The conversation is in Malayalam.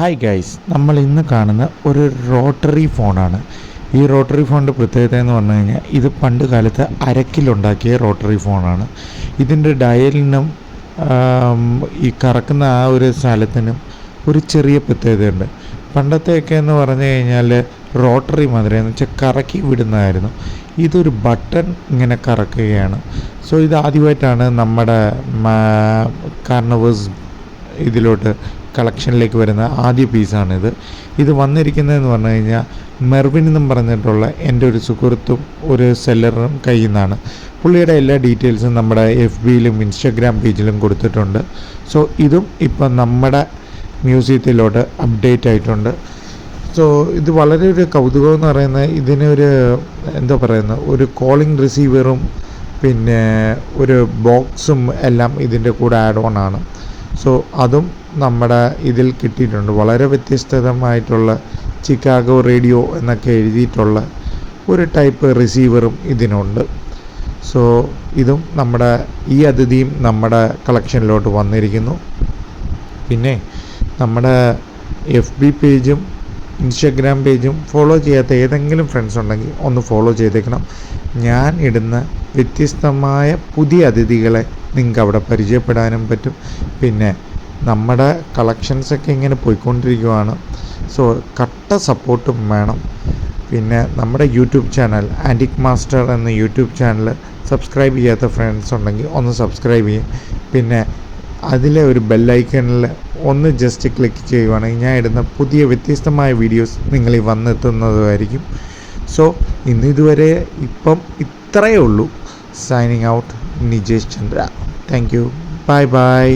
ഹായ് ഗൈസ്, നമ്മൾ ഇന്ന് കാണുന്ന ഒരു റോട്ടറി ഫോണാണ്. ഈ റോട്ടറി ഫോണിൻ്റെ പ്രത്യേകത എന്ന് പറഞ്ഞു കഴിഞ്ഞാൽ ഇത് പണ്ട് കാലത്ത് അരക്കിലുണ്ടാക്കിയ റോട്ടറി ഫോണാണ്. ഇതിൻ്റെ ഡയലിനും ഈ കറക്കുന്ന ആ ഒരു സ്ഥലത്തിനും ഒരു ചെറിയ പ്രത്യേകതയുണ്ട്. പണ്ടത്തെയൊക്കെ എന്ന് പറഞ്ഞു കഴിഞ്ഞാൽ റോട്ടറി മാതിരി എന്ന് വെച്ചാൽ കറക്കി വിടുന്നതായിരുന്നു. ഇതൊരു ബട്ടൺ ഇങ്ങനെ കറക്കുകയാണ്. സോ ഇത് ആദ്യമായിട്ടാണ് നമ്മുടെ കാർണവേഴ്സ് ഇതിലോട്ട് കളക്ഷനിലേക്ക് വരുന്ന ആദ്യ പീസാണിത്. ഇത് വന്നിരിക്കുന്നതെന്ന് പറഞ്ഞു കഴിഞ്ഞാൽ മെർവിൻ എന്നും പറഞ്ഞിട്ടുള്ള എൻ്റെ ഒരു സുഹൃത്തും ഒരു സെല്ലറും കയ്യിൽ നിന്നാണ്. പുള്ളിയുടെ എല്ലാ ഡീറ്റെയിൽസും നമ്മുടെ FBയിലും ഇൻസ്റ്റഗ്രാം പേജിലും കൊടുത്തിട്ടുണ്ട്. സോ ഇതും ഇപ്പം നമ്മുടെ മ്യൂസിയത്തിലോട്ട് അപ്ഡേറ്റ് ആയിട്ടുണ്ട്. സോ ഇത് വളരെ ഒരു കൗതുകം എന്ന് പറയുന്നത് ഇതിനൊരു എന്താ പറയുന്നത് ഒരു കോളിംഗ് റിസീവറും പിന്നെ ഒരു ബോക്സും എല്ലാം ഇതിൻ്റെ കൂടെ ആഡ് ഓൺ ആണ്. സോ അതും നമ്മുടെ ഇതിൽ കിട്ടിയിട്ടുണ്ട്. വളരെ വ്യത്യസ്തമായിട്ടുള്ള ചിക്കാഗോ റേഡിയോ എന്നൊക്കെ എഴുതിയിട്ടുള്ള ഒരു ടൈപ്പ് റിസീവറും ഇതിനുണ്ട്. സോ ഇതും നമ്മുടെ ഈ അതിഥിയും നമ്മുടെ കളക്ഷനിലോട്ട് വന്നിരിക്കുന്നു. പിന്നെ നമ്മുടെ FB പേജും ഇൻസ്റ്റഗ്രാം പേജും ഫോളോ ചെയ്യാത്ത ഏതെങ്കിലും ഫ്രണ്ട്സ് ഉണ്ടെങ്കിൽ ഒന്ന് ഫോളോ ചെയ്തേക്കണം. ഞാൻ ഇടുന്ന വ്യത്യസ്തമായ പുതിയ അതിഥികളെ നിങ്ങൾക്ക് അവിടെ പരിചയപ്പെടാനും പറ്റും. പിന്നെ നമ്മുടെ കളക്ഷൻസൊക്കെ ഇങ്ങനെ പോയിക്കൊണ്ടിരിക്കുകയാണ്. സോ കട്ട സപ്പോർട്ടും വേണം. പിന്നെ നമ്മുടെ യൂട്യൂബ് ചാനൽ ആൻറ്റിക് മാസ്റ്റർ എന്ന യൂട്യൂബ് ചാനൽ സബ്സ്ക്രൈബ് ചെയ്യാത്ത ഫ്രണ്ട്സ് ഉണ്ടെങ്കിൽ ഒന്ന് സബ്സ്ക്രൈബ് ചെയ്യും. പിന്നെ അതിലെ ഒരു ബെല്ലൈക്കണിൽ ഒന്ന് ജസ്റ്റ് ക്ലിക്ക് ചെയ്യുവാണെങ്കിൽ ഞാൻ ഇടുന്ന പുതിയ വ്യത്യസ്തമായ വീഡിയോസ് നിങ്ങളിൽ വന്നെത്തുന്നതുമായിരിക്കും. സോ ഇതുവരെ ഇപ്പം ഇത്രയേ ഉള്ളൂ. Signing out, Nijesh Chandra. Thank you. Bye bye.